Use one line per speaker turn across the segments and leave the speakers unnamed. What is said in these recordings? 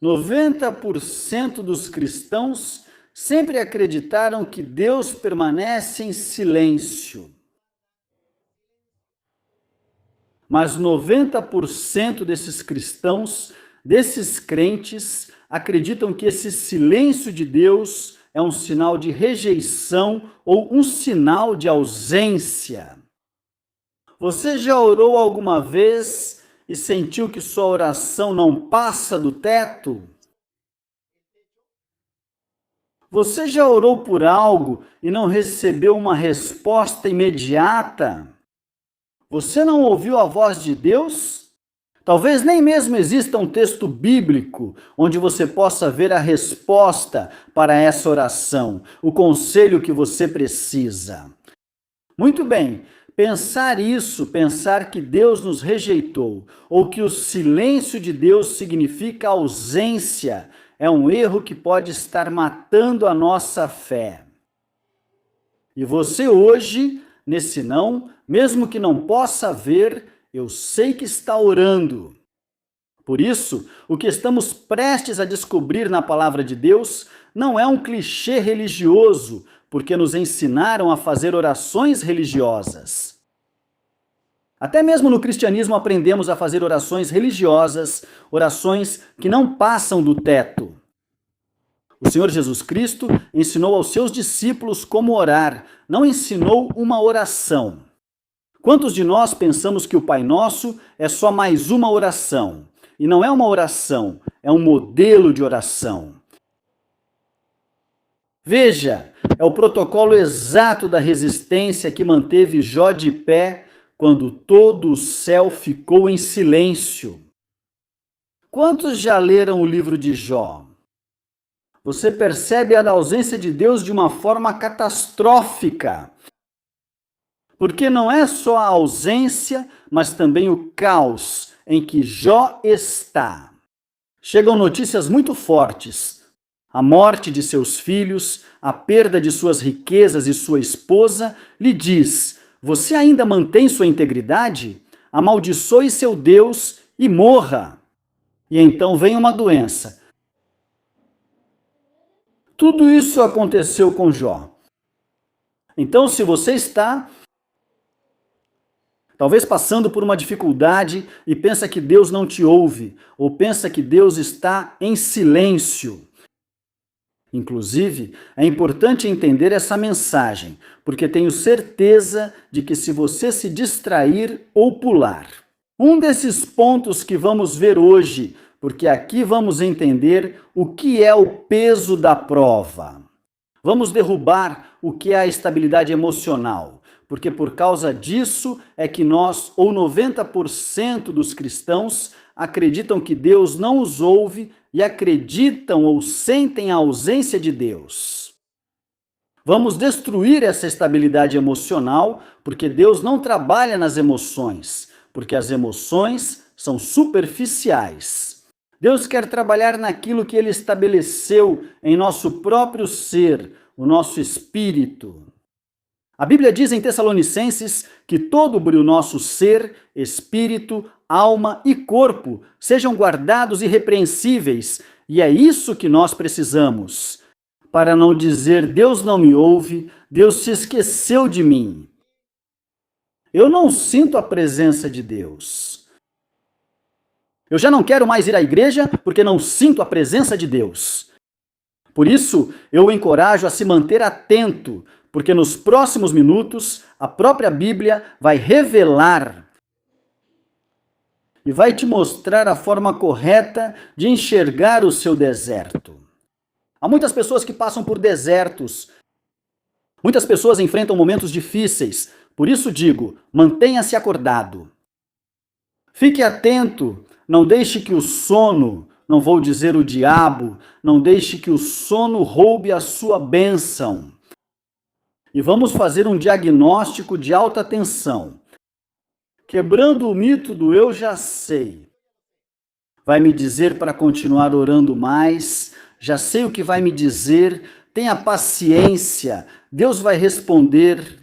90% dos cristãos sempre acreditaram que Deus permanece em silêncio. Mas 90% desses cristãos, desses crentes, acreditam que esse silêncio de Deus é um sinal de rejeição ou um sinal de ausência. Você já orou alguma vez e sentiu que sua oração não passa do teto? Você já orou por algo e não recebeu uma resposta imediata? Você não ouviu a voz de Deus? Talvez nem mesmo exista um texto bíblico onde você possa ver a resposta para essa oração, o conselho que você precisa. Muito bem, pensar que Deus nos rejeitou, ou que o silêncio de Deus significa ausência, é um erro que pode estar matando a nossa fé. E você hoje, nesse não, mesmo que não possa ver, eu sei que está orando. Por isso, o que estamos prestes a descobrir na palavra de Deus não é um clichê religioso, porque nos ensinaram a fazer orações religiosas. Até mesmo no cristianismo aprendemos a fazer orações religiosas, orações que não passam do teto. O Senhor Jesus Cristo ensinou aos seus discípulos como orar, não ensinou uma oração. Quantos de nós pensamos que o Pai Nosso é só mais uma oração? E não é uma oração, é um modelo de oração. Veja, é o protocolo exato da resistência que manteve Jó de pé quando todo o céu ficou em silêncio. Quantos já leram o livro de Jó? Você percebe a ausência de Deus de uma forma catastrófica. Porque não é só a ausência, mas também o caos em que Jó está. Chegam notícias muito fortes. A morte de seus filhos, a perda de suas riquezas e sua esposa, lhe diz: você ainda mantém sua integridade? Amaldiçoe seu Deus e morra. E então vem uma doença. Tudo isso aconteceu com Jó. Então, se você está talvez passando por uma dificuldade e pensa que Deus não te ouve, ou pensa que Deus está em silêncio. Inclusive, é importante entender essa mensagem, porque tenho certeza de que se você se distrair ou pular, um desses pontos que vamos ver hoje, porque aqui vamos entender o que é o peso da prova. Vamos derrubar o que é a estabilidade emocional, porque por causa disso é que nós, ou 90% dos cristãos, acreditam que Deus não os ouve e acreditam ou sentem a ausência de Deus. Vamos destruir essa estabilidade emocional, porque Deus não trabalha nas emoções, porque as emoções são superficiais. Deus quer trabalhar naquilo que Ele estabeleceu em nosso próprio ser, o nosso espírito. A Bíblia diz em Tessalonicenses que todo o nosso ser, espírito, alma e corpo sejam guardados irrepreensíveis, e é isso que nós precisamos, para não dizer Deus não me ouve, Deus se esqueceu de mim. Eu não sinto a presença de Deus. Eu já não quero mais ir à igreja porque não sinto a presença de Deus. Por isso, eu o encorajo a se manter atento, porque nos próximos minutos a própria Bíblia vai revelar e vai te mostrar a forma correta de enxergar o seu deserto. Há muitas pessoas que passam por desertos. Muitas pessoas enfrentam momentos difíceis. Por isso digo, mantenha-se acordado. Fique atento, não deixe que o sono, não vou dizer o diabo, não deixe que o sono roube a sua bênção. E vamos fazer um diagnóstico de alta tensão. Quebrando o mito do eu já sei. Vai me dizer para continuar orando mais, já sei o que vai me dizer, tenha paciência, Deus vai responder.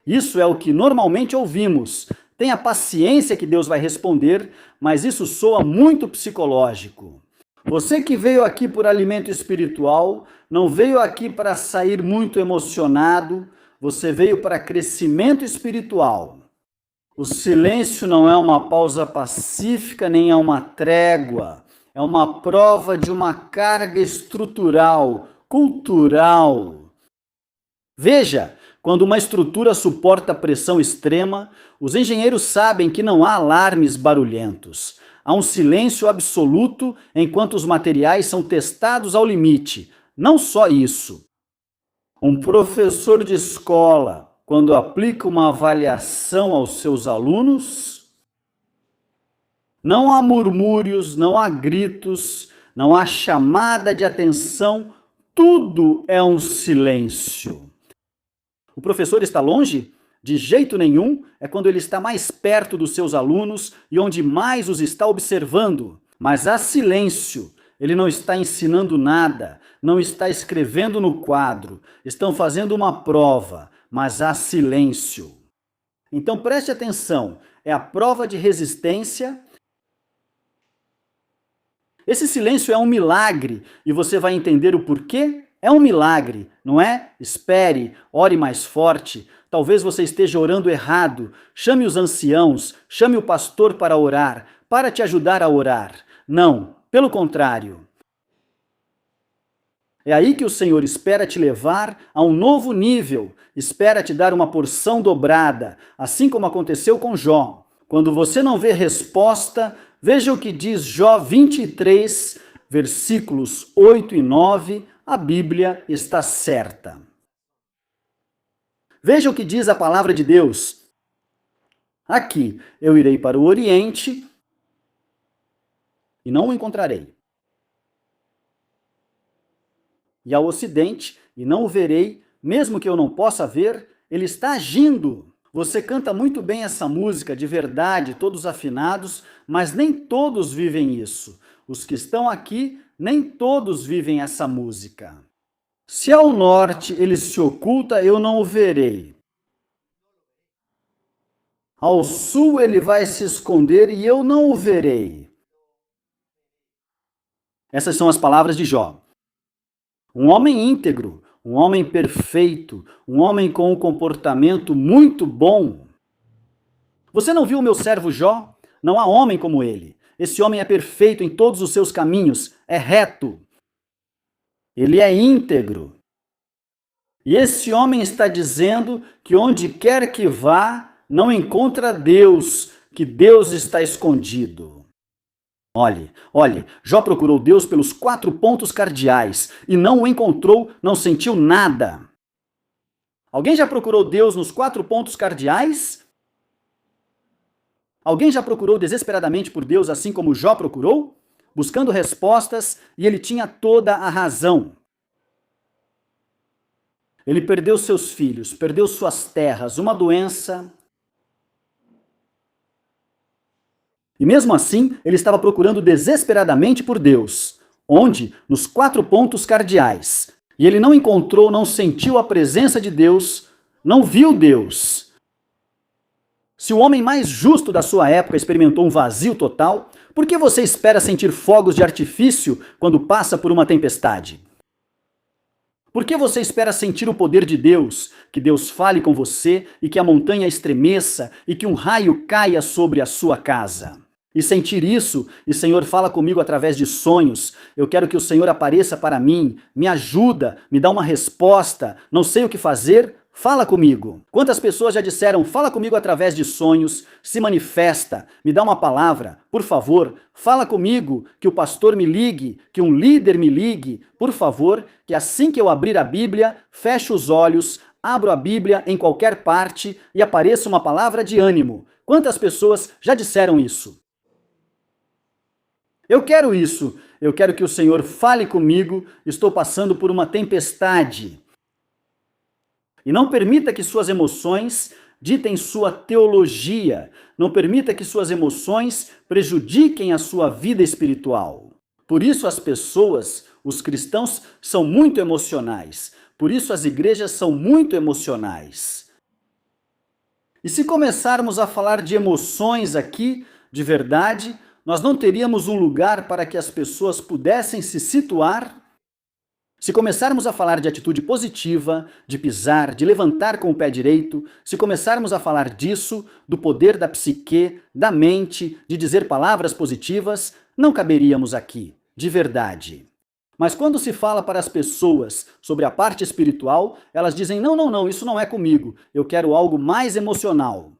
Isso é o que normalmente ouvimos. Tenha paciência que Deus vai responder, mas isso soa muito psicológico. Você que veio aqui por alimento espiritual, não veio aqui para sair muito emocionado, você veio para crescimento espiritual. O silêncio não é uma pausa pacífica, nem é uma trégua. É uma prova de uma carga estrutural, cultural. Veja, quando uma estrutura suporta pressão extrema, os engenheiros sabem que não há alarmes barulhentos. Há um silêncio absoluto enquanto os materiais são testados ao limite. Não só isso. Um professor de escola, quando aplica uma avaliação aos seus alunos, não há murmúrios, não há gritos, não há chamada de atenção, tudo é um silêncio. O professor está longe? De jeito nenhum, é quando ele está mais perto dos seus alunos e onde mais os está observando. Mas há silêncio. Ele não está ensinando nada, não está escrevendo no quadro, estão fazendo uma prova, mas há silêncio. Então preste atenção, é a prova de resistência. Esse silêncio é um milagre e você vai entender o porquê. É um milagre, não é? Espere, ore mais forte. Talvez você esteja orando errado. Chame os anciãos, chame o pastor para orar, para te ajudar a orar. Não, pelo contrário. É aí que o Senhor espera te levar a um novo nível, espera te dar uma porção dobrada, assim como aconteceu com Jó. Quando você não vê resposta, veja o que diz Jó 23, versículos 8 e 9, a Bíblia está certa. Veja o que diz a palavra de Deus. Aqui, eu irei para o Oriente e não o encontrarei. E ao Ocidente, e não o verei, mesmo que eu não possa ver, ele está agindo. Você canta muito bem essa música, de verdade, todos afinados, mas nem todos vivem isso. Os que estão aqui, nem todos vivem essa música. Se ao norte ele se oculta, eu não o verei. Ao sul ele vai se esconder e eu não o verei. Essas são as palavras de Jó. Um homem íntegro, um homem perfeito, um homem com um comportamento muito bom. Você não viu o meu servo Jó? Não há homem como ele. Esse homem é perfeito em todos os seus caminhos, é reto. Ele é íntegro. E esse homem está dizendo que onde quer que vá, não encontra Deus, que Deus está escondido. Olhe, Jó procurou Deus pelos 4 pontos cardeais e não o encontrou, não sentiu nada. Alguém já procurou Deus nos 4 pontos cardeais? Alguém já procurou desesperadamente por Deus assim como Jó procurou? Buscando respostas, e ele tinha toda a razão. Ele perdeu seus filhos, perdeu suas terras, uma doença. E mesmo assim, ele estava procurando desesperadamente por Deus. Onde? Nos 4 pontos cardeais. E ele não encontrou, não sentiu a presença de Deus, não viu Deus. Se o homem mais justo da sua época experimentou um vazio total, por que você espera sentir fogos de artifício quando passa por uma tempestade? Por que você espera sentir o poder de Deus, que Deus fale com você e que a montanha estremeça e que um raio caia sobre a sua casa? E sentir isso, e Senhor, fala comigo através de sonhos, eu quero que o Senhor apareça para mim, me ajuda, me dá uma resposta, não sei o que fazer, fala comigo. Quantas pessoas já disseram, fala comigo através de sonhos, se manifesta, me dá uma palavra, por favor, fala comigo, que o pastor me ligue, que um líder me ligue, por favor, que assim que eu abrir a Bíblia, feche os olhos, abro a Bíblia em qualquer parte e apareça uma palavra de ânimo. Quantas pessoas já disseram isso? Eu quero isso, eu quero que o Senhor fale comigo, estou passando por uma tempestade. E não permita que suas emoções ditem sua teologia, não permita que suas emoções prejudiquem a sua vida espiritual. Por isso as pessoas, os cristãos, são muito emocionais, por isso as igrejas são muito emocionais. E se começarmos a falar de emoções aqui, de verdade, nós não teríamos um lugar para que as pessoas pudessem se situar? Se começarmos a falar de atitude positiva, de pisar, de levantar com o pé direito, se começarmos a falar disso, do poder da psique, da mente, de dizer palavras positivas, não caberíamos aqui, de verdade. Mas quando se fala para as pessoas sobre a parte espiritual, elas dizem: não, não, não, isso não é comigo, eu quero algo mais emocional.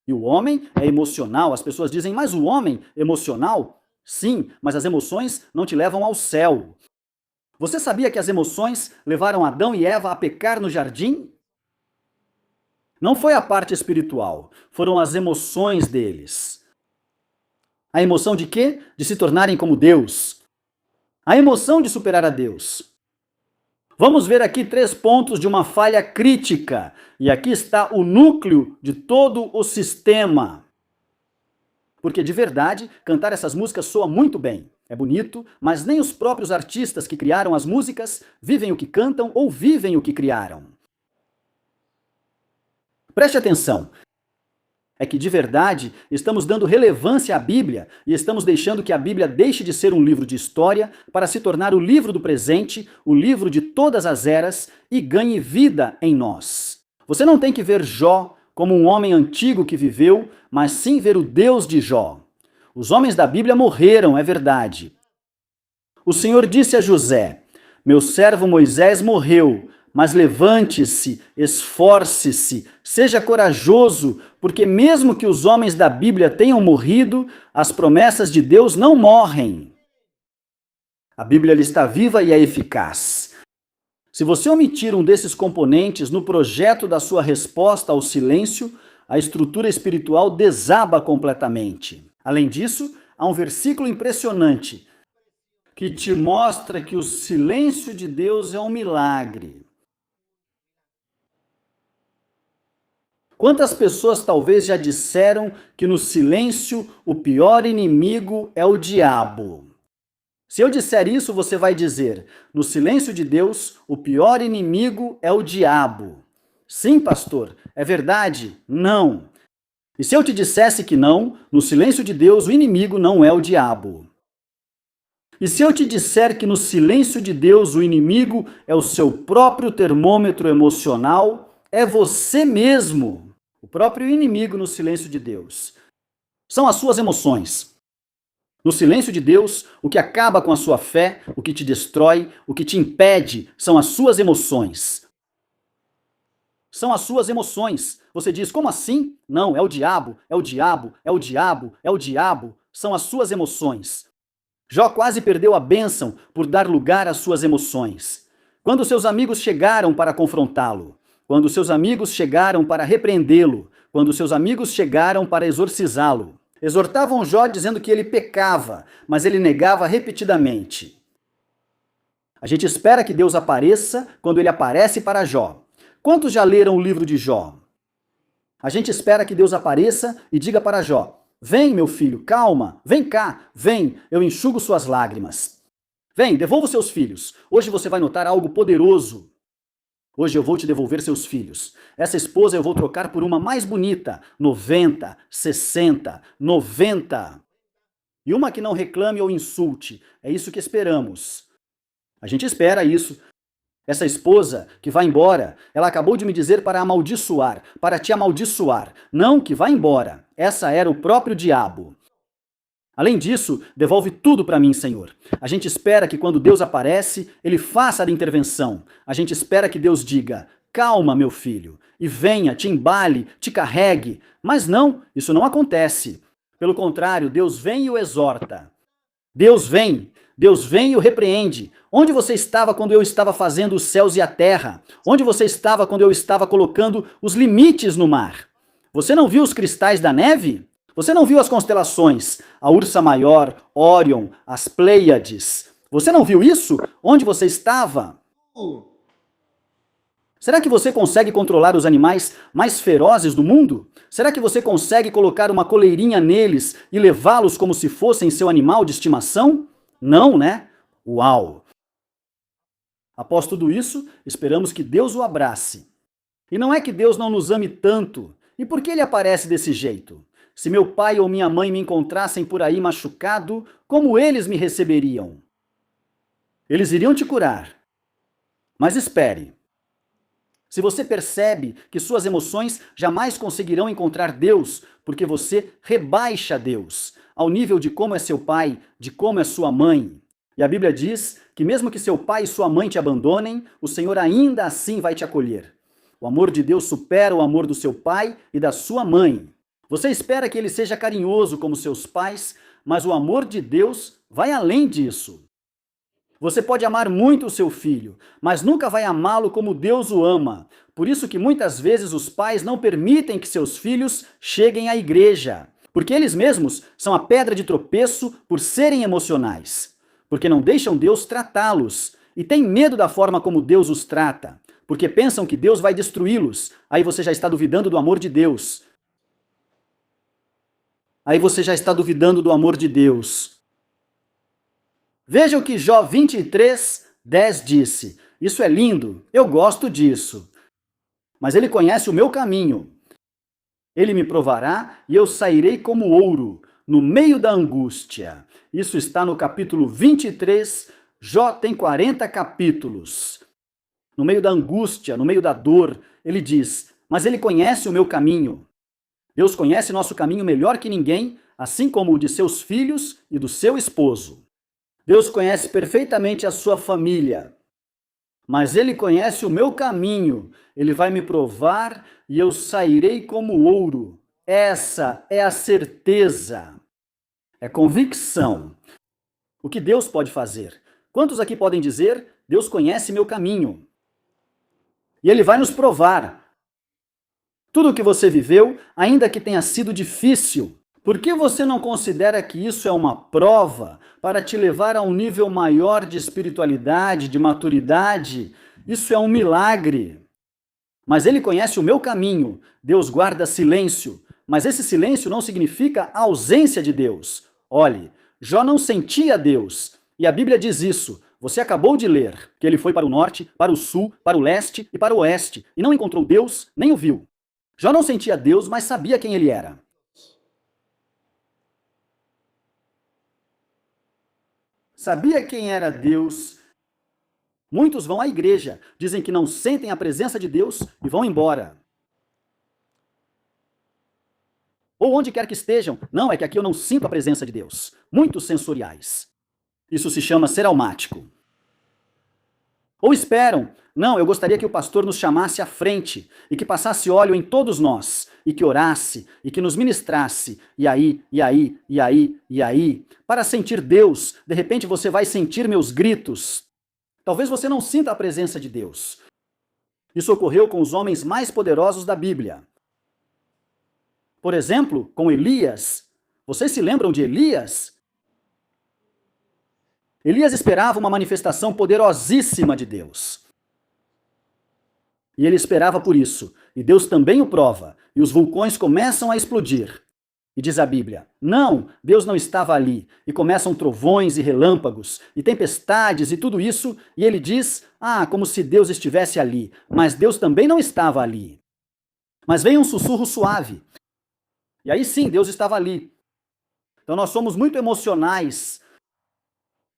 E o homem é emocional, as pessoas dizem: mas o homem emocional? Sim, mas as emoções não te levam ao céu. Você sabia que as emoções levaram Adão e Eva a pecar no jardim? Não foi a parte espiritual, foram as emoções deles. A emoção de quê? De se tornarem como Deus. A emoção de superar a Deus. Vamos ver aqui 3 pontos de uma falha crítica. E aqui está o núcleo de todo o sistema. Porque de verdade, cantar essas músicas soa muito bem. É bonito, mas nem os próprios artistas que criaram as músicas vivem o que cantam ou vivem o que criaram. Preste atenção. É que de verdade estamos dando relevância à Bíblia e estamos deixando que a Bíblia deixe de ser um livro de história para se tornar o livro do presente, o livro de todas as eras e ganhe vida em nós. Você não tem que ver Jó como um homem antigo que viveu, mas sim ver o Deus de Jó. Os homens da Bíblia morreram, é verdade. O Senhor disse a José: meu servo Moisés morreu, mas levante-se, esforce-se, seja corajoso, porque mesmo que os homens da Bíblia tenham morrido, as promessas de Deus não morrem. A Bíblia está viva e é eficaz. Se você omitir um desses componentes no projeto da sua resposta ao silêncio, a estrutura espiritual desaba completamente. Além disso, há um versículo impressionante que te mostra que o silêncio de Deus é um milagre. Quantas pessoas talvez já disseram que no silêncio o pior inimigo é o diabo? Se eu disser isso, você vai dizer: no silêncio de Deus, o pior inimigo é o diabo. Sim, pastor, é verdade? Não. E se eu te dissesse que não, no silêncio de Deus, o inimigo não é o diabo. E se eu te disser que no silêncio de Deus, o inimigo é o seu próprio termômetro emocional, é você mesmo, o próprio inimigo no silêncio de Deus. São as suas emoções. No silêncio de Deus, o que acaba com a sua fé, o que te destrói, o que te impede, são as suas emoções. São as suas emoções. Você diz: como assim? Não, é o diabo, é o diabo, é o diabo, é o diabo. São as suas emoções. Jó quase perdeu a bênção por dar lugar às suas emoções. Quando seus amigos chegaram para confrontá-lo, quando seus amigos chegaram para repreendê-lo, quando seus amigos chegaram para exorcizá-lo, exortavam Jó dizendo que ele pecava, mas ele negava repetidamente. A gente espera que Deus apareça quando ele aparece para Jó. Quantos já leram o livro de Jó? A gente espera que Deus apareça e diga para Jó: vem, meu filho, calma, vem cá, vem, eu enxugo suas lágrimas. Vem, devolva os seus filhos. Hoje você vai notar algo poderoso. Hoje eu vou te devolver seus filhos. Essa esposa eu vou trocar por uma mais bonita, 90, 60, 90. E uma que não reclame ou insulte. É isso que esperamos. A gente espera isso. Essa esposa que vai embora, ela acabou de me dizer para amaldiçoar, para te amaldiçoar. Não, que vá embora. Essa era o próprio diabo. Além disso, devolve tudo para mim, Senhor. A gente espera que quando Deus aparece, ele faça a intervenção. A gente espera que Deus diga: calma, meu filho, e venha, te embale, te carregue. Mas não, isso não acontece. Pelo contrário, Deus vem e o exorta. Deus vem e o repreende. Onde você estava quando eu estava fazendo os céus e a terra? Onde você estava quando eu estava colocando os limites no mar? Você não viu os cristais da neve? Você não viu as constelações? A Ursa Maior, Órion, as Pleiades. Você não viu isso? Onde você estava? Será que você consegue controlar os animais mais ferozes do mundo? Será que você consegue colocar uma coleirinha neles e levá-los como se fossem seu animal de estimação? Não, né? Uau! Após tudo isso, esperamos que Deus o abrace. E não é que Deus não nos ame tanto. E por que ele aparece desse jeito? Se meu pai ou minha mãe me encontrassem por aí machucado, como eles me receberiam? Eles iriam te curar. Mas espere. Se você percebe que suas emoções jamais conseguirão encontrar Deus, porque você rebaixa Deus ao nível de como é seu pai, de como é sua mãe. E a Bíblia diz que mesmo que seu pai e sua mãe te abandonem, o Senhor ainda assim vai te acolher. O amor de Deus supera o amor do seu pai e da sua mãe. Você espera que ele seja carinhoso como seus pais, mas o amor de Deus vai além disso. Você pode amar muito o seu filho, mas nunca vai amá-lo como Deus o ama. Por isso que muitas vezes os pais não permitem que seus filhos cheguem à igreja, porque eles mesmos são a pedra de tropeço por serem emocionais, porque não deixam Deus tratá-los e têm medo da forma como Deus os trata, porque pensam que Deus vai destruí-los. Aí você já está duvidando do amor de Deus. Aí você já está duvidando do amor de Deus. Veja o que Jó 23:10 disse. Isso é lindo, eu gosto disso. Mas ele conhece o meu caminho. Ele me provará e eu sairei como ouro, no meio da angústia. Isso está no capítulo 23. Jó tem 40 capítulos. No meio da angústia, no meio da dor, ele diz, mas ele conhece o meu caminho. Deus conhece nosso caminho melhor que ninguém, assim como o de seus filhos e do seu esposo. Deus conhece perfeitamente a sua família, mas Ele conhece o meu caminho. Ele vai me provar e eu sairei como ouro. Essa é a certeza, é convicção. O que Deus pode fazer? Quantos aqui podem dizer, Deus conhece meu caminho? E Ele vai nos provar. Tudo o que você viveu, ainda que tenha sido difícil, por que você não considera que isso é uma prova para te levar a um nível maior de espiritualidade, de maturidade? Isso é um milagre. Mas Ele conhece o meu caminho. Deus guarda silêncio. Mas esse silêncio não significa a ausência de Deus. Olhe, Jó não sentia Deus. E a Bíblia diz isso. Você acabou de ler que ele foi para o norte, para o sul, para o leste e para o oeste, e não encontrou Deus, nem o viu. Jó não sentia Deus, mas sabia quem ele era. Sabia quem era Deus. Muitos vão à igreja, dizem que não sentem a presença de Deus e vão embora. Ou onde quer que estejam, não, é que aqui eu não sinto a presença de Deus. Muitos sensoriais. Isso se chama ser almático. Ou esperam, não, eu gostaria que o pastor nos chamasse à frente e que passasse óleo em todos nós, e que orasse, e que nos ministrasse, e aí, para sentir Deus. De repente você vai sentir meus gritos. Talvez você não sinta a presença de Deus. Isso ocorreu com os homens mais poderosos da Bíblia. Por exemplo, com Elias. Vocês se lembram de Elias? Elias esperava uma manifestação poderosíssima de Deus. E ele esperava por isso. E Deus também o prova. E os vulcões começam a explodir. E diz a Bíblia, não, Deus não estava ali. E começam trovões e relâmpagos, e tempestades e tudo isso. E ele diz, como se Deus estivesse ali. Mas Deus também não estava ali. Mas veio um sussurro suave. E aí sim, Deus estava ali. Então nós somos muito emocionais.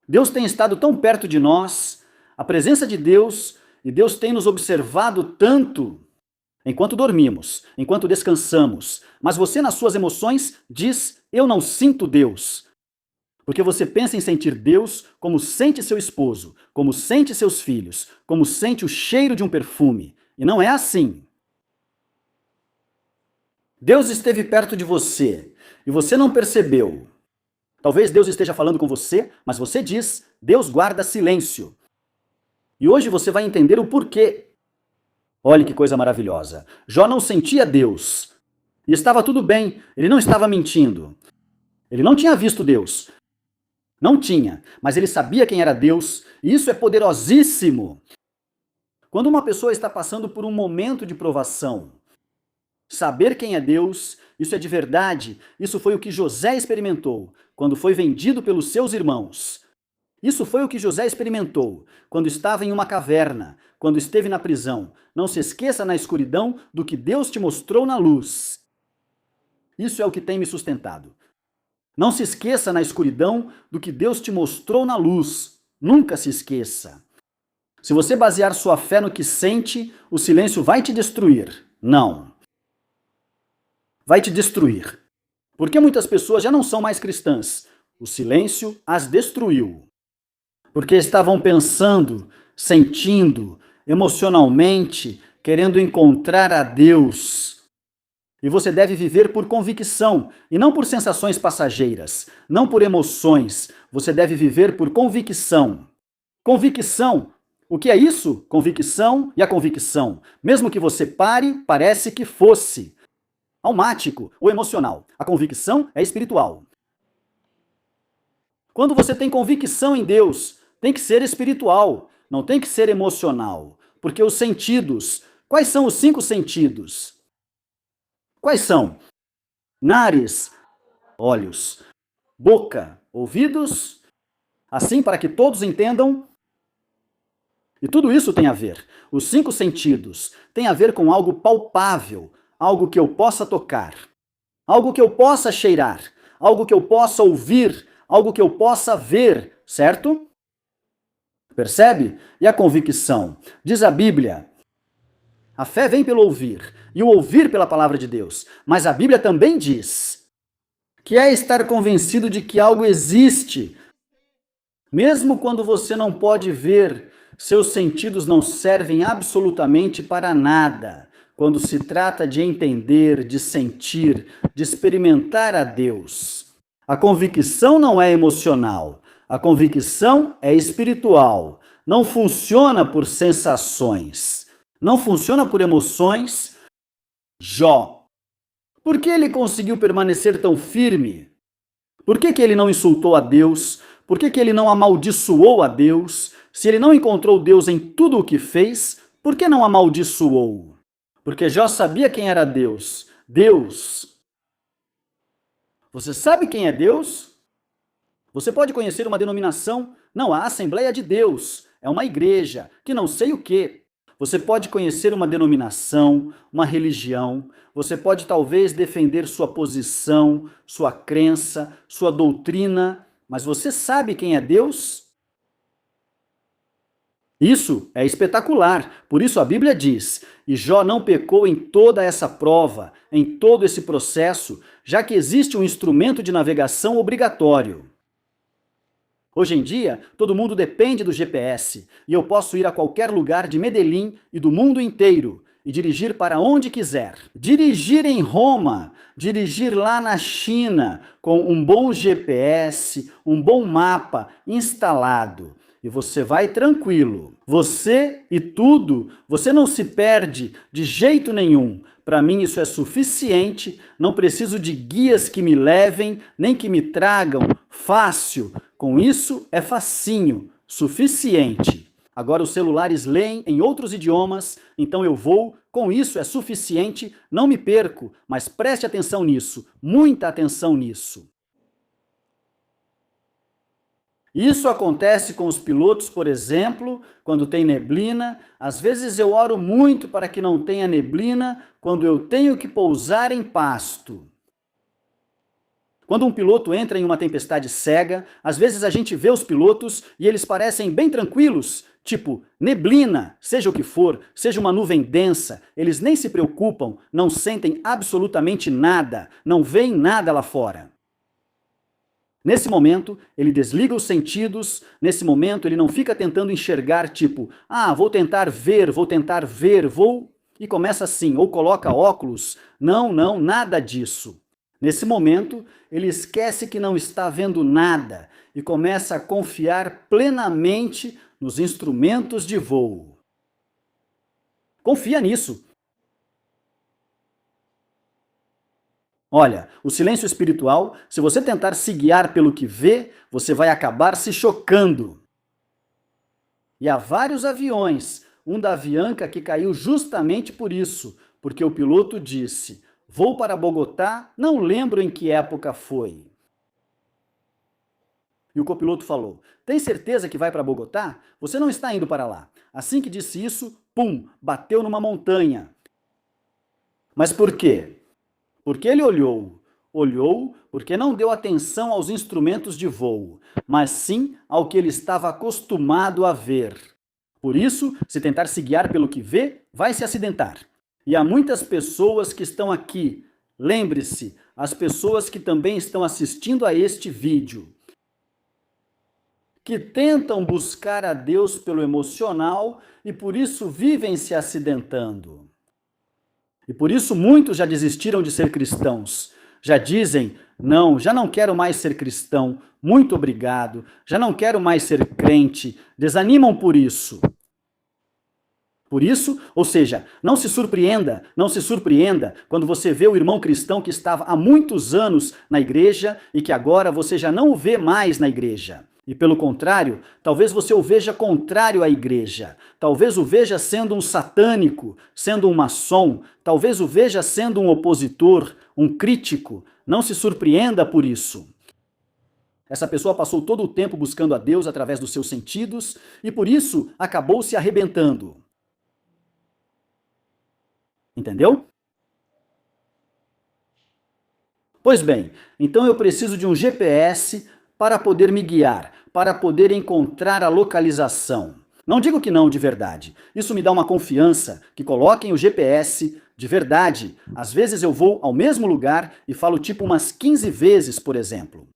Deus tem estado tão perto de nós, a presença de Deus, e Deus tem nos observado tanto enquanto dormimos, enquanto descansamos. Mas você, nas suas emoções, diz, eu não sinto Deus. Porque você pensa em sentir Deus como sente seu esposo, como sente seus filhos, como sente o cheiro de um perfume. E não é assim. Deus esteve perto de você e você não percebeu. Talvez Deus esteja falando com você, mas você diz, Deus guarda silêncio. E hoje você vai entender o porquê. Olhe que coisa maravilhosa. Jó não sentia Deus. E estava tudo bem, ele não estava mentindo. Ele não tinha visto Deus. Não tinha, mas ele sabia quem era Deus, e isso é poderosíssimo. Quando uma pessoa está passando por um momento de provação, saber quem é Deus, isso é de verdade. Isso foi o que José experimentou quando foi vendido pelos seus irmãos. Isso foi o que José experimentou quando estava em uma caverna, quando esteve na prisão. Não se esqueça na escuridão do que Deus te mostrou na luz. Isso é o que tem me sustentado. Não se esqueça na escuridão do que Deus te mostrou na luz. Nunca se esqueça. Se você basear sua fé no que sente, o silêncio vai te destruir. Não. Vai te destruir. Porque muitas pessoas já não são mais cristãs. O silêncio as destruiu. Porque estavam pensando, sentindo, emocionalmente, querendo encontrar a Deus. E você deve viver por convicção e não por sensações passageiras, não por emoções. Você deve viver por convicção. Convicção. O que é isso? Convicção e a convicção. Mesmo que você pare, parece que fosse. Almático ou emocional. A convicção é espiritual. Quando você tem convicção em Deus, tem que ser espiritual, não tem que ser emocional. Porque os sentidos, quais são os 5 sentidos? Quais são? Nariz, olhos, boca, ouvidos, assim para que todos entendam. E tudo isso tem a ver. Os 5 sentidos têm a ver com algo palpável, algo que eu possa tocar, algo que eu possa cheirar, algo que eu possa ouvir, algo que eu possa ver, certo? Percebe? E a convicção? Diz a Bíblia, a fé vem pelo ouvir, e o ouvir pela palavra de Deus. Mas a Bíblia também diz que é estar convencido de que algo existe. Mesmo quando você não pode ver, seus sentidos não servem absolutamente para nada. Quando se trata de entender, de sentir, de experimentar a Deus. A convicção não é emocional, a convicção é espiritual. Não funciona por sensações, não funciona por emoções. Jó. Por que ele conseguiu permanecer tão firme? Por que ele não insultou a Deus? Por que ele não amaldiçoou a Deus? Se ele não encontrou Deus em tudo o que fez, por que não amaldiçoou? Porque Jó sabia quem era Deus. Deus. Você sabe quem é Deus? Você pode conhecer uma denominação? Não, a Assembleia de Deus. É uma igreja, que não sei o quê. Você pode conhecer uma denominação, uma religião. Você pode talvez defender sua posição, sua crença, sua doutrina. Mas você sabe quem é Deus? Isso é espetacular, por isso a Bíblia diz, e Jó não pecou em toda essa prova, em todo esse processo, já que existe um instrumento de navegação obrigatório. Hoje em dia, todo mundo depende do GPS, e eu posso ir a qualquer lugar de Medellín e do mundo inteiro, e dirigir para onde quiser. Dirigir em Roma, dirigir lá na China, com um bom GPS, um bom mapa instalado. E você vai tranquilo. Você e tudo, você não se perde de jeito nenhum. Para mim isso é suficiente, não preciso de guias que me levem, nem que me tragam. Fácil. Com isso é facinho, suficiente. Agora os celulares leem em outros idiomas, então eu vou, com isso é suficiente, não me perco, mas preste atenção nisso, muita atenção nisso. Isso acontece com os pilotos, por exemplo, quando tem neblina. Às vezes eu oro muito para que não tenha neblina quando eu tenho que pousar em pasto. Quando um piloto entra em uma tempestade cega, às vezes a gente vê os pilotos e eles parecem bem tranquilos, tipo neblina, seja o que for, seja uma nuvem densa, eles nem se preocupam, não sentem absolutamente nada, não veem nada lá fora. Nesse momento, ele desliga os sentidos, nesse momento ele não fica tentando enxergar, tipo, vou tentar ver, vou... E começa assim, ou coloca óculos. Não, nada disso. Nesse momento, ele esquece que não está vendo nada e começa a confiar plenamente nos instrumentos de voo. Confia nisso. Olha, o silêncio espiritual, se você tentar se guiar pelo que vê, você vai acabar se chocando. E há vários aviões, um da Avianca que caiu justamente por isso, porque o piloto disse, vou para Bogotá, não lembro em que época foi. E o copiloto falou, tem certeza que vai para Bogotá? Você não está indo para lá. Assim que disse isso, pum, bateu numa montanha. Mas por quê? Porque ele olhou olhou porque não deu atenção aos instrumentos de voo, mas sim ao que ele estava acostumado a ver. Por isso, se tentar se guiar pelo que vê, vai se acidentar. E há muitas pessoas que estão aqui, lembre-se, as pessoas que também estão assistindo a este vídeo, que tentam buscar a Deus pelo emocional e por isso vivem se acidentando. E por isso muitos já desistiram de ser cristãos. Já dizem, não, já não quero mais ser cristão, muito obrigado, já não quero mais ser crente, desanimam por isso. Por isso, ou seja, não se surpreenda quando você vê o irmão cristão que estava há muitos anos na igreja e que agora você já não o vê mais na igreja. E pelo contrário, talvez você o veja contrário à igreja. Talvez o veja sendo um satânico, sendo um maçom. Talvez o veja sendo um opositor, um crítico. Não se surpreenda por isso. Essa pessoa passou todo o tempo buscando a Deus através dos seus sentidos e por isso acabou se arrebentando. Entendeu? Pois bem, então eu preciso de um GPS para poder me guiar, para poder encontrar a localização. Não digo que não de verdade. Isso me dá uma confiança que coloquem o GPS de verdade. Às vezes eu vou ao mesmo lugar e falo tipo umas 15 vezes, por exemplo.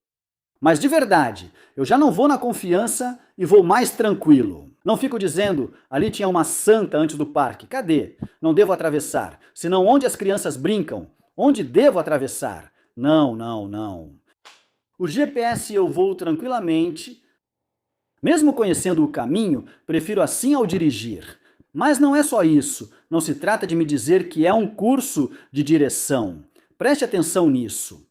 Mas de verdade, eu já não vou na confiança e vou mais tranquilo. Não fico dizendo, ali tinha uma santa antes do parque. Cadê? Não devo atravessar. Senão onde as crianças brincam? Onde devo atravessar? Não, não, não. O GPS eu vou tranquilamente. Mesmo conhecendo o caminho, prefiro assim ao dirigir. Mas não é só isso. Não se trata de me dizer que é um curso de direção. Preste atenção nisso.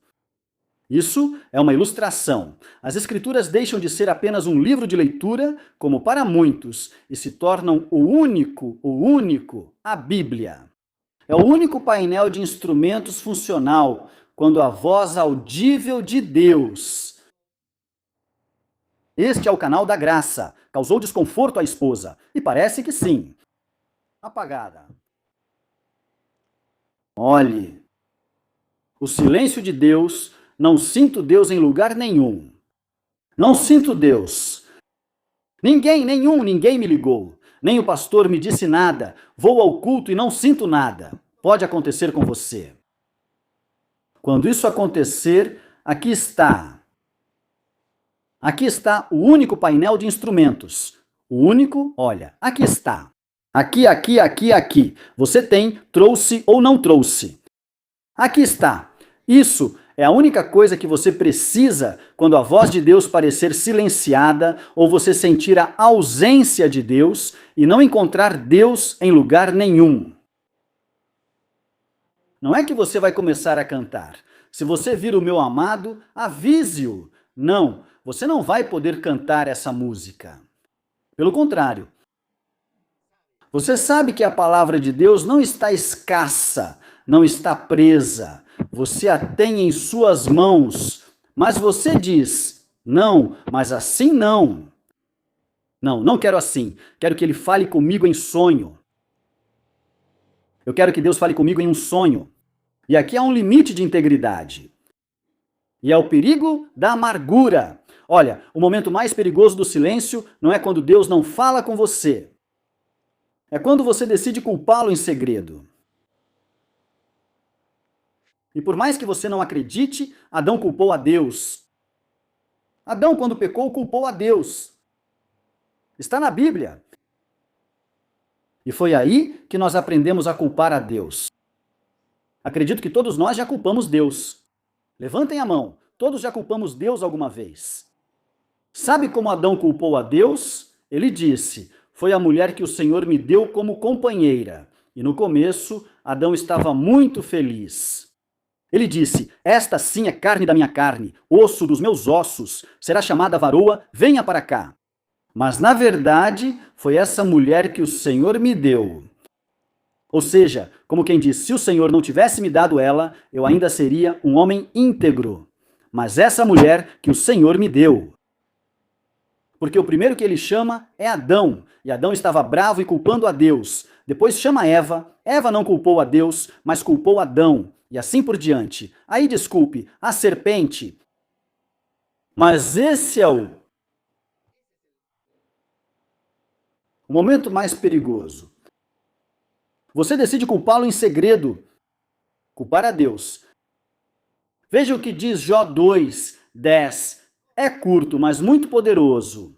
Isso é uma ilustração. As Escrituras deixam de ser apenas um livro de leitura, como para muitos, e se tornam o único, a Bíblia. É o único painel de instrumentos funcional, quando a voz audível de Deus. Este é o canal da graça. Causou desconforto à esposa? E parece que sim. Apagada. Olhe, o silêncio de Deus. Não sinto Deus em lugar nenhum. Não sinto Deus. Ninguém me ligou. Nem o pastor me disse nada. Vou ao culto e não sinto nada. Pode acontecer com você. Quando isso acontecer, aqui está. Aqui está o único painel de instrumentos. O único, olha, aqui está. Aqui. Você tem, trouxe ou não trouxe. Aqui está. Isso é a única coisa que você precisa quando a voz de Deus parecer silenciada ou você sentir a ausência de Deus e não encontrar Deus em lugar nenhum. Não é que você vai começar a cantar. Se você vir o meu amado, avise-o. Não, você não vai poder cantar essa música. Pelo contrário. Você sabe que a palavra de Deus não está escassa, não está presa. Você a tem em suas mãos, mas você diz, não, mas assim não. Não quero assim. Quero que ele fale comigo em sonho. Eu quero que Deus fale comigo em um sonho. E aqui há um limite de integridade. E é o perigo da amargura. Olha, o momento mais perigoso do silêncio não é quando Deus não fala com você. É quando você decide culpá-lo em segredo. E por mais que você não acredite, Adão culpou a Deus. Adão, quando pecou, culpou a Deus. Está na Bíblia. E foi aí que nós aprendemos a culpar a Deus. Acredito que todos nós já culpamos Deus. Levantem a mão. Todos já culpamos Deus alguma vez. Sabe como Adão culpou a Deus? Ele disse, foi a mulher que o Senhor me deu como companheira. E no começo, Adão estava muito feliz. Ele disse, esta sim é carne da minha carne, osso dos meus ossos, será chamada varoa, venha para cá. Mas na verdade, foi essa mulher que o Senhor me deu. Ou seja, como quem diz, se o Senhor não tivesse me dado ela, eu ainda seria um homem íntegro. Mas essa mulher que o Senhor me deu. Porque o primeiro que ele chama é Adão, e Adão estava bravo e culpando a Deus. Depois chama Eva, Eva não culpou a Deus, mas culpou Adão. e assim por diante. Aí, desculpe, a serpente. Mas esse é o momento mais perigoso. Você decide culpá-lo em segredo, culpar a Deus. Veja o que diz Jó 2:10. É curto, mas muito poderoso.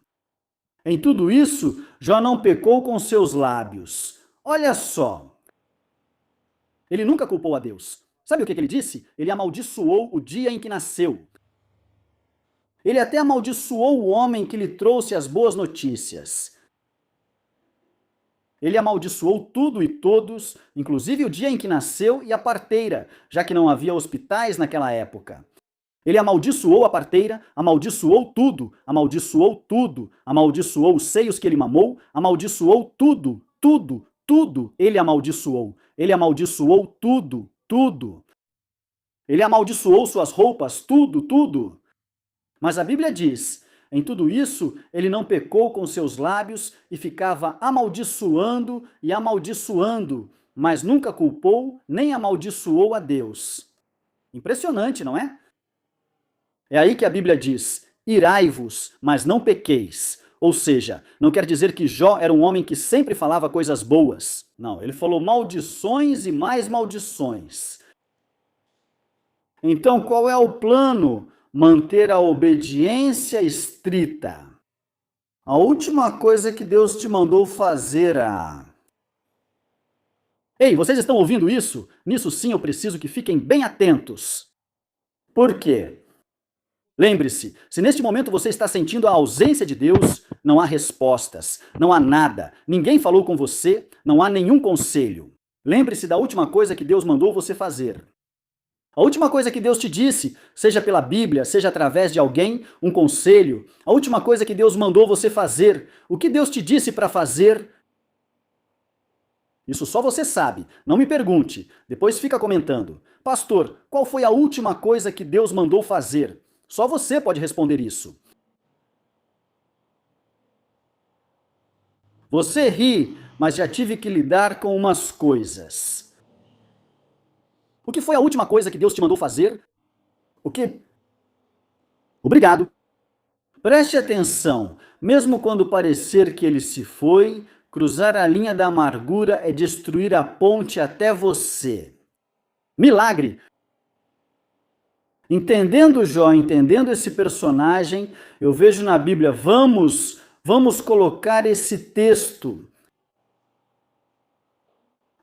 Em tudo isso, Jó não pecou com seus lábios. Olha só, ele nunca culpou a Deus. Sabe o que ele disse? Ele amaldiçoou o dia em que nasceu. Ele até amaldiçoou o homem que lhe trouxe as boas notícias. Ele amaldiçoou tudo e todos, inclusive o dia em que nasceu e a parteira, já que não havia hospitais naquela época. Ele amaldiçoou a parteira, amaldiçoou tudo, amaldiçoou tudo, amaldiçoou os seios que ele mamou, amaldiçoou tudo, tudo, tudo ele amaldiçoou. Ele amaldiçoou tudo, tudo. Ele amaldiçoou suas roupas, tudo, tudo. Mas a Bíblia diz, em tudo isso, ele não pecou com seus lábios e ficava amaldiçoando e amaldiçoando, mas nunca culpou nem amaldiçoou a Deus. Impressionante, não é? É aí que a Bíblia diz, irai-vos, mas não pequeis. Ou seja, não quer dizer que Jó era um homem que sempre falava coisas boas. Não, ele falou maldições e mais maldições. Então, qual é o plano? Manter a obediência estrita. A última coisa que Deus te mandou fazer Ei, vocês estão ouvindo isso? Nisso sim eu preciso que fiquem bem atentos. Por quê? Lembre-se, se neste momento você está sentindo a ausência de Deus, não há respostas, não há nada, ninguém falou com você, não há nenhum conselho. Lembre-se da última coisa que Deus mandou você fazer. A última coisa que Deus te disse, seja pela Bíblia, seja através de alguém, um conselho, a última coisa que Deus mandou você fazer, o que Deus te disse para fazer, isso só você sabe, não me pergunte, depois fica comentando. Pastor, qual foi a última coisa que Deus mandou fazer? Só você pode responder isso. Você ri, mas já tive que lidar com umas coisas. O que foi a última coisa que Deus te mandou fazer? O que? Obrigado. Preste atenção, mesmo quando parecer que ele se foi, cruzar a linha da amargura é destruir a ponte até você. Milagre! Entendendo Jó, entendendo esse personagem, eu vejo na Bíblia, vamos colocar esse texto.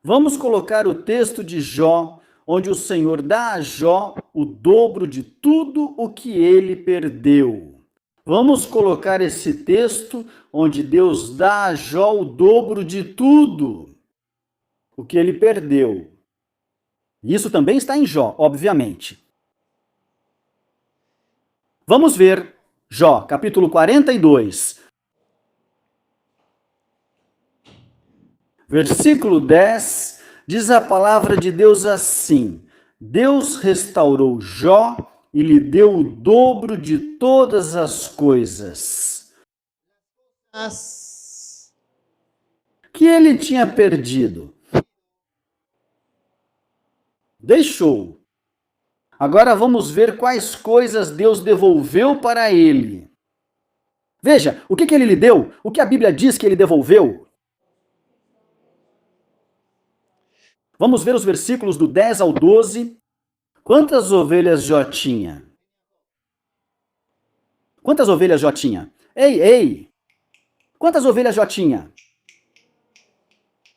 Vamos colocar o texto de Jó, onde o Senhor dá a Jó o dobro de tudo o que ele perdeu. Vamos colocar esse texto onde Deus dá a Jó o dobro de tudo o que ele perdeu. Isso também está em Jó, obviamente. Vamos ver Jó, capítulo 42. Versículo 10, diz a palavra de Deus assim: Deus restaurou Jó e lhe deu o dobro de todas as coisas que ele tinha perdido. Deixou. Agora vamos ver quais coisas Deus devolveu para ele. Veja, o que ele lhe deu? O que a Bíblia diz que ele devolveu? Vamos ver os versículos do 10 ao 12. Quantas ovelhas Jó tinha? Quantas ovelhas Jó tinha? Ei! Quantas ovelhas Jó tinha?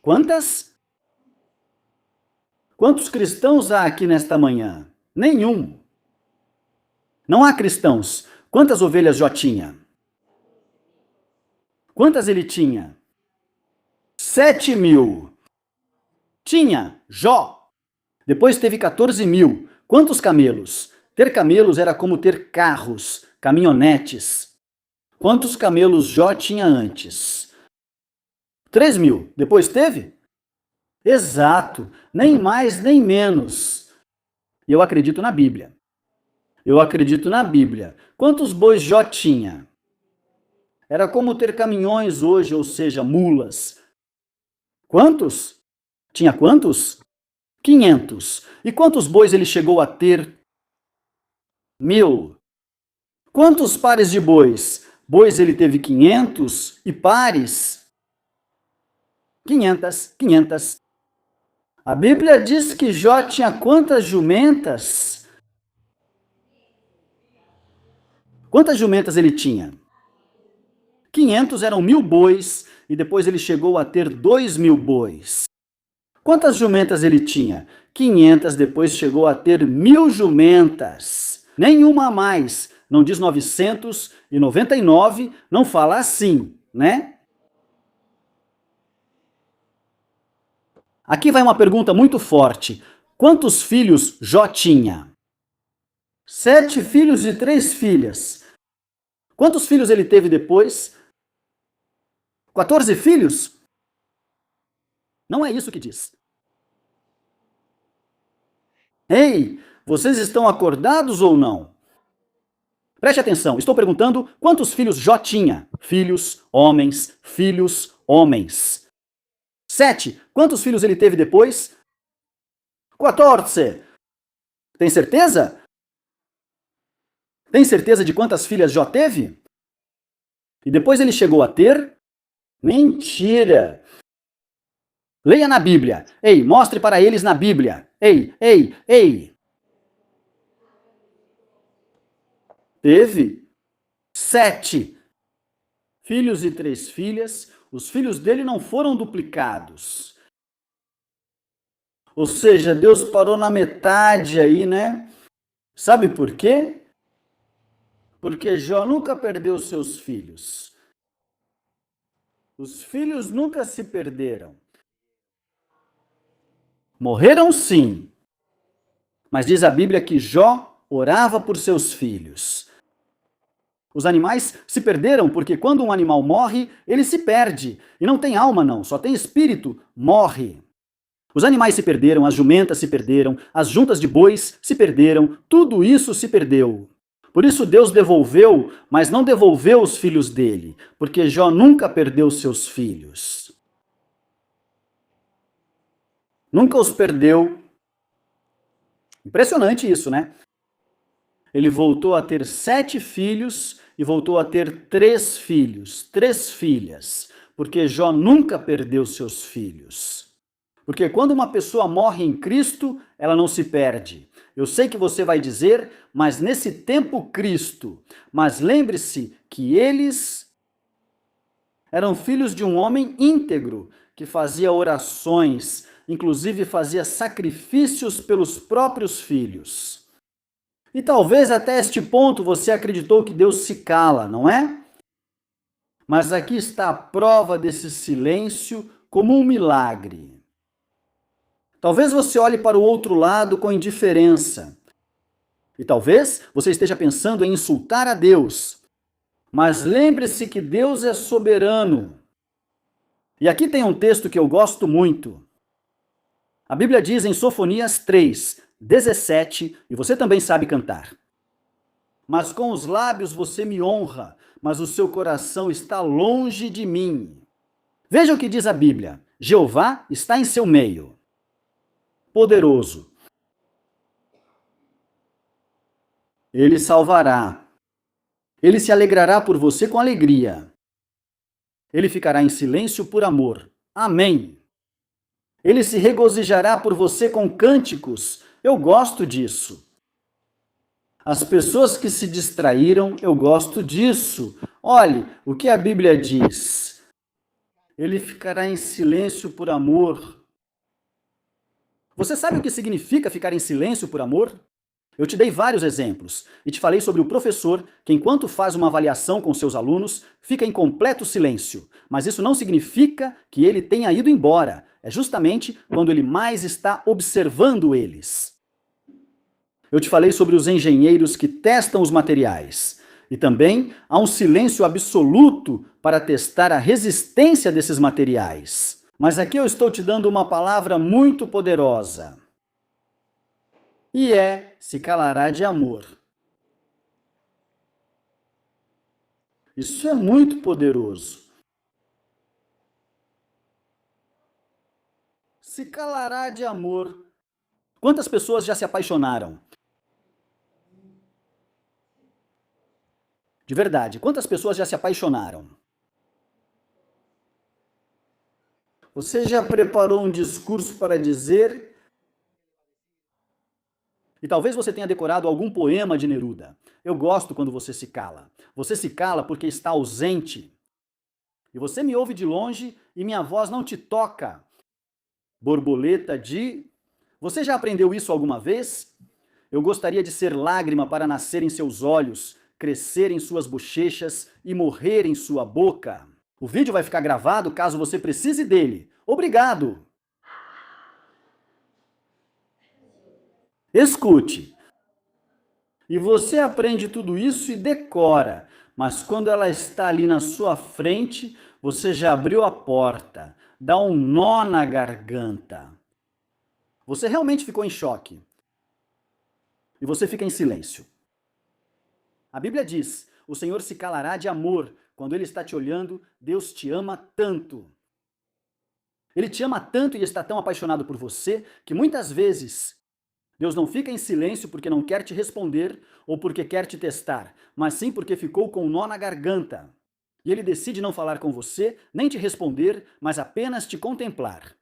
Quantas? Quantos cristãos há aqui nesta manhã? Nenhum. Não há cristãos. Quantas ovelhas Jó tinha? Quantas ele tinha? 7.000. Tinha Jó. Depois teve 14.000. Quantos camelos? Ter camelos era como ter carros, caminhonetes. Quantos camelos Jó tinha antes? 3.000. Depois teve? Exato. Nem mais nem menos. E eu acredito na Bíblia. Eu acredito na Bíblia. Quantos bois Jó tinha? Era como ter caminhões hoje, ou seja, mulas. Quantos? Tinha quantos? 500. E quantos bois ele chegou a ter? 1000. Quantos pares de bois? Bois ele teve 500 e pares? 500. A Bíblia diz que Jó tinha quantas jumentas? Quantas jumentas ele tinha? 500 eram 1000 bois e depois ele chegou a ter 2000 bois. Quantas jumentas ele tinha? 500, depois chegou a ter 1000 jumentas. Nenhuma a mais. Não diz 999, não fala assim, né? Aqui vai uma pergunta muito forte. Quantos filhos Jó tinha? 7 filhos e 3 filhas. Quantos filhos ele teve depois? 14 filhos? Não é isso que diz. Ei, vocês estão acordados ou não? Preste atenção, estou perguntando quantos filhos Jó tinha? Filhos, homens. 7. Quantos filhos ele teve depois? 14. Tem certeza? Tem certeza de quantas filhas Jó teve? E depois ele chegou a ter? Mentira! Leia na Bíblia. Ei, mostre para eles na Bíblia. Ei. Teve 7 filhos e 3 filhas. Os filhos dele não foram duplicados. Ou seja, Deus parou na metade aí, né? Sabe por quê? Porque Jó nunca perdeu seus filhos. Os filhos nunca se perderam. Morreram sim. Mas diz a Bíblia que Jó orava por seus filhos. Os animais se perderam porque quando um animal morre, ele se perde. E não tem alma não, só tem espírito, morre. Os animais se perderam, as jumentas se perderam, as juntas de bois se perderam, tudo isso se perdeu. Por isso Deus devolveu, mas não devolveu os filhos dele, porque Jó nunca perdeu seus filhos. Nunca os perdeu. Impressionante isso, né? Ele voltou a ter 7 filhos e voltou a ter 3 filhos, 3 filhas, porque Jó nunca perdeu seus filhos. Porque quando uma pessoa morre em Cristo, ela não se perde. Eu sei que você vai dizer, mas nesse tempo Cristo. Mas lembre-se que eles eram filhos de um homem íntegro, que fazia orações, inclusive fazia sacrifícios pelos próprios filhos. E talvez até este ponto você acreditou que Deus se cala, não é? Mas aqui está a prova desse silêncio como um milagre. Talvez você olhe para o outro lado com indiferença. E talvez você esteja pensando em insultar a Deus. Mas lembre-se que Deus é soberano. E aqui tem um texto que eu gosto muito. A Bíblia diz em Sofonias 3, 17, e você também sabe cantar. Mas com os lábios você me honra, mas o seu coração está longe de mim. Veja o que diz a Bíblia. Jeová está em seu meio. Poderoso. Ele salvará. Ele se alegrará por você com alegria. Ele ficará em silêncio por amor. Amém. Ele se regozijará por você com cânticos. Eu gosto disso. As pessoas que se distraíram, eu gosto disso. Olhe o que a Bíblia diz. Ele ficará em silêncio por amor. Você sabe o que significa ficar em silêncio por amor? Eu te dei vários exemplos e te falei sobre o professor que, enquanto faz uma avaliação com seus alunos, fica em completo silêncio. Mas isso não significa que ele tenha ido embora. É justamente quando ele mais está observando eles. Eu te falei sobre os engenheiros que testam os materiais. E também há um silêncio absoluto para testar a resistência desses materiais. Mas aqui eu estou te dando uma palavra muito poderosa. E se calará de amor. Isso é muito poderoso. Se calará de amor. Quantas pessoas já se apaixonaram? De verdade, quantas pessoas já se apaixonaram? Você já preparou um discurso para dizer? E talvez você tenha decorado algum poema de Neruda. Eu gosto quando você se cala. Você se cala porque está ausente. E você me ouve de longe e minha voz não te toca. Borboleta de... Você já aprendeu isso alguma vez? Eu gostaria de ser lágrima para nascer em seus olhos, crescer em suas bochechas e morrer em sua boca. O vídeo vai ficar gravado caso você precise dele. Obrigado! Escute. E você aprende tudo isso e decora, mas quando ela está ali na sua frente, você já abriu a porta, dá um nó na garganta. Você realmente ficou em choque. E você fica em silêncio. A Bíblia diz: o Senhor se calará de amor. Quando Ele está te olhando, Deus te ama tanto. Ele te ama tanto e está tão apaixonado por você que muitas vezes Deus não fica em silêncio porque não quer te responder ou porque quer te testar, mas sim porque ficou com um nó na garganta. E Ele decide não falar com você, nem te responder, mas apenas te contemplar.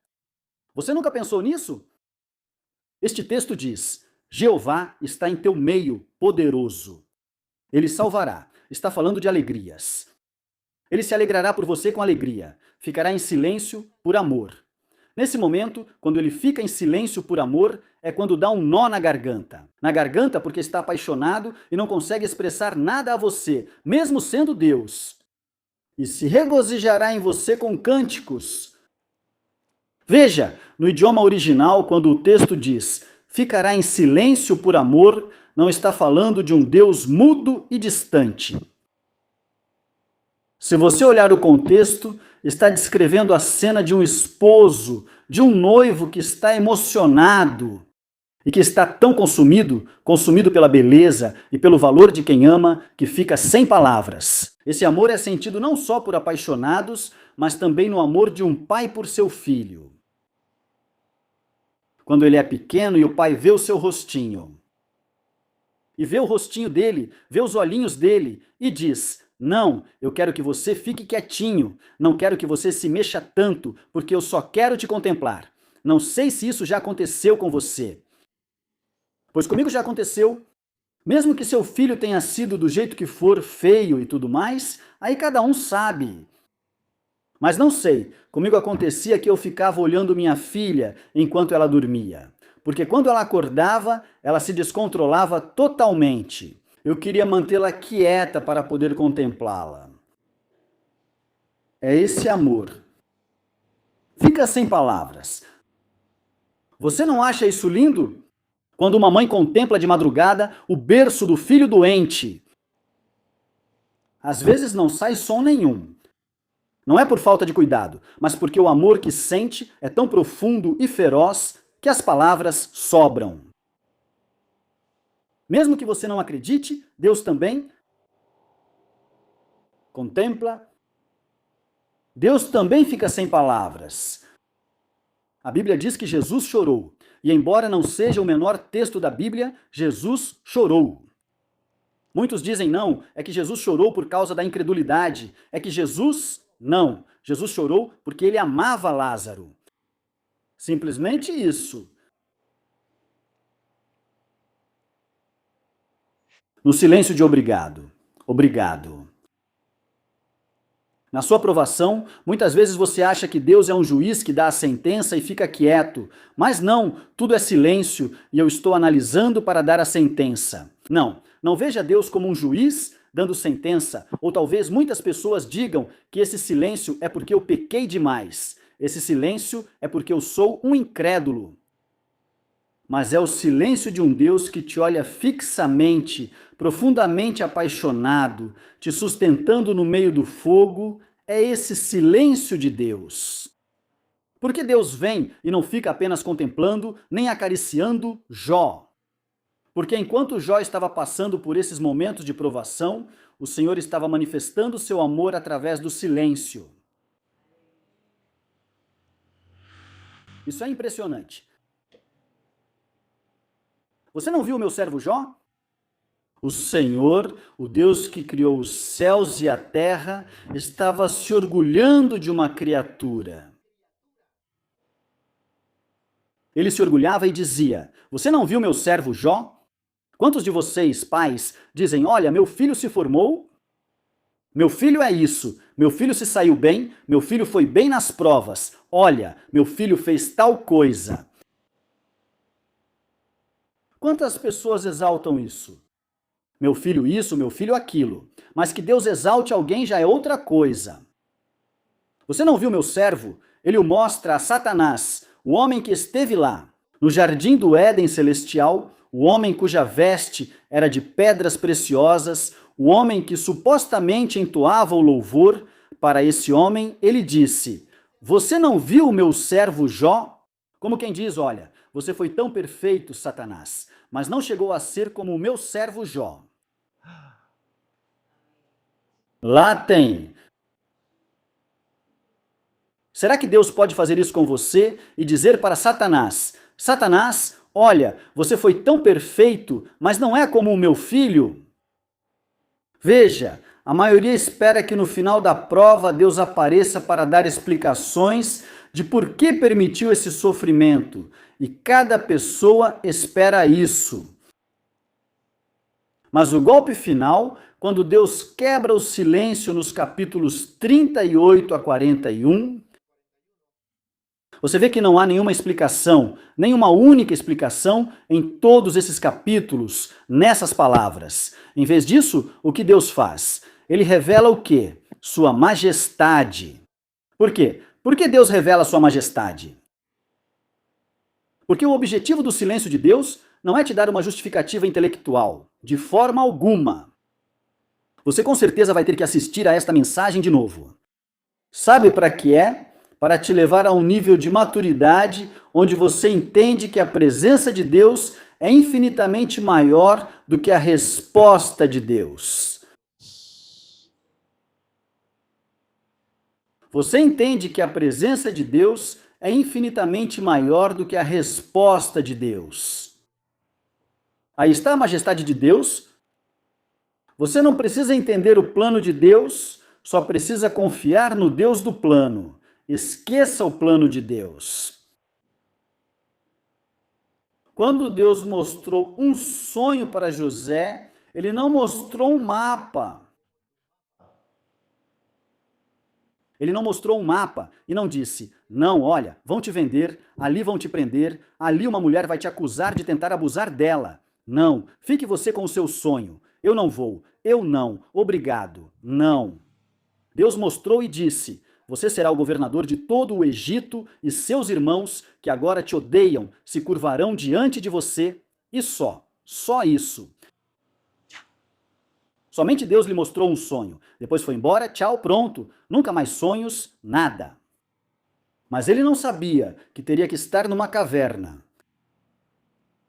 Você nunca pensou nisso? Este texto diz: Jeová está em teu meio, poderoso. Ele salvará. Está falando de alegrias. Ele se alegrará por você com alegria. Ficará em silêncio por amor. Nesse momento, quando ele fica em silêncio por amor, é quando dá um nó na garganta. Na garganta porque está apaixonado e não consegue expressar nada a você, mesmo sendo Deus. E se regozijará em você com cânticos. Veja, no idioma original, quando o texto diz ficará em silêncio por amor, não está falando de um Deus mudo e distante. Se você olhar o contexto, está descrevendo a cena de um esposo, de um noivo que está emocionado e que está tão consumido pela beleza e pelo valor de quem ama, que fica sem palavras. Esse amor é sentido não só por apaixonados, mas também no amor de um pai por seu filho. Quando ele é pequeno e o pai vê o seu rostinho, e vê o rostinho dele, vê os olhinhos dele, e diz: não, eu quero que você fique quietinho, não quero que você se mexa tanto, porque eu só quero te contemplar. Não sei se isso já aconteceu com você. Pois comigo já aconteceu. Mesmo que seu filho tenha sido do jeito que for, feio e tudo mais, aí cada um sabe. Mas não sei, comigo acontecia que eu ficava olhando minha filha enquanto ela dormia. Porque quando ela acordava, ela se descontrolava totalmente. Eu queria mantê-la quieta para poder contemplá-la. É esse amor. Fica sem palavras. Você não acha isso lindo? Quando uma mãe contempla de madrugada o berço do filho doente. Às vezes não sai som nenhum. Não é por falta de cuidado, mas porque o amor que sente é tão profundo e feroz que as palavras sobram. Mesmo que você não acredite, Deus também contempla. Deus também fica sem palavras. A Bíblia diz que Jesus chorou, e embora não seja o menor texto da Bíblia, Jesus chorou. Muitos dizem não, é que Jesus chorou por causa da incredulidade, é que Jesus... Não, Jesus chorou porque ele amava Lázaro. Simplesmente isso. No silêncio de obrigado. Obrigado. Na sua aprovação, muitas vezes você acha que Deus é um juiz que dá a sentença e fica quieto. Mas não, tudo é silêncio e eu estou analisando para dar a sentença. Não veja Deus como um juiz dando sentença, ou talvez muitas pessoas digam que esse silêncio é porque eu pequei demais. Esse silêncio é porque eu sou um incrédulo. Mas é o silêncio de um Deus que te olha fixamente, profundamente apaixonado, te sustentando no meio do fogo. É esse silêncio de Deus. Porque Deus vem e não fica apenas contemplando, nem acariciando Jó. Porque enquanto Jó estava passando por esses momentos de provação, o Senhor estava manifestando seu amor através do silêncio. Isso é impressionante. Você não viu o meu servo Jó? O Senhor, o Deus que criou os céus e a terra, estava se orgulhando de uma criatura. Ele se orgulhava e dizia: Você não viu meu servo Jó? Quantos de vocês, pais, dizem: Olha, meu filho se formou? Meu filho é isso, meu filho se saiu bem, meu filho foi bem nas provas. Olha, meu filho fez tal coisa. Quantas pessoas exaltam isso? Meu filho isso, meu filho aquilo. Mas que Deus exalte alguém já é outra coisa. Você não viu meu servo? Ele o mostra a Satanás, o homem que esteve lá, no jardim do Éden celestial, o homem cuja veste era de pedras preciosas, o homem que supostamente entoava o louvor. Para esse homem, ele disse: Você não viu o meu servo Jó? Como quem diz: Olha, você foi tão perfeito, Satanás, mas não chegou a ser como o meu servo Jó. Lá tem. Será que Deus pode fazer isso com você e dizer para Satanás: Satanás, olha, você foi tão perfeito, mas não é como o meu filho? Veja, a maioria espera que no final da prova Deus apareça para dar explicações de por que permitiu esse sofrimento, e cada pessoa espera isso. Mas o golpe final, quando Deus quebra o silêncio nos capítulos 38 a 41, você vê que não há nenhuma explicação, nenhuma única explicação em todos esses capítulos, nessas palavras. Em vez disso, o que Deus faz? Ele revela o quê? Sua majestade. Por quê? Por que Deus revela sua majestade? Porque o objetivo do silêncio de Deus não é te dar uma justificativa intelectual, de forma alguma. Você com certeza vai ter que assistir a esta mensagem de novo. Sabe para que é? Para te levar a um nível de maturidade onde você entende que a presença de Deus é infinitamente maior do que a resposta de Deus. Você entende que a presença de Deus é infinitamente maior do que a resposta de Deus. Aí está a majestade de Deus. Você não precisa entender o plano de Deus, só precisa confiar no Deus do plano. Esqueça o plano de Deus. Quando Deus mostrou um sonho para José, ele não mostrou um mapa. Ele não mostrou um mapa e não disse: não, olha, vão te vender, ali vão te prender, ali uma mulher vai te acusar de tentar abusar dela. Não, fique você com o seu sonho. Eu não vou, eu não, obrigado, não. Deus mostrou e disse: você será o governador de todo o Egito e seus irmãos, que agora te odeiam, se curvarão diante de você. E só isso. Somente Deus lhe mostrou um sonho. Depois foi embora, tchau, pronto. Nunca mais sonhos, nada. Mas ele não sabia que teria que estar numa caverna.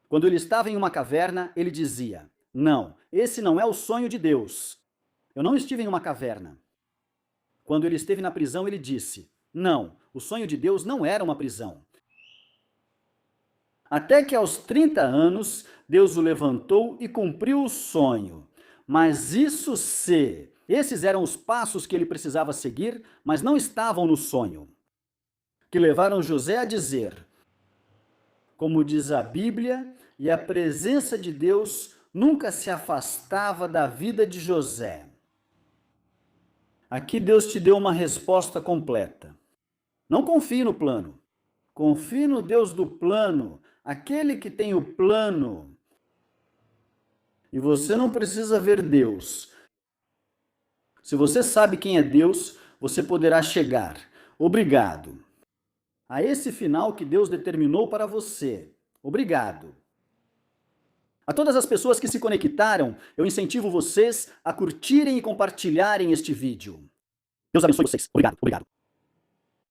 Quando ele estava em uma caverna, ele dizia: não, esse não é o sonho de Deus. Eu não estive em uma caverna. Quando ele esteve na prisão, ele disse: não, o sonho de Deus não era uma prisão. Até que aos 30 anos, Deus o levantou e cumpriu o sonho. Mas esses eram os passos que ele precisava seguir, mas não estavam no sonho, que levaram José a dizer, como diz a Bíblia, e a presença de Deus nunca se afastava da vida de José. Aqui Deus te deu uma resposta completa. Não confie no plano. Confie no Deus do plano, aquele que tem o plano. E você não precisa ver Deus. Se você sabe quem é Deus, você poderá chegar, obrigado, a esse final que Deus determinou para você. Obrigado. A todas as pessoas que se conectaram, eu incentivo vocês a curtirem e compartilharem este vídeo. Deus abençoe vocês. Obrigado.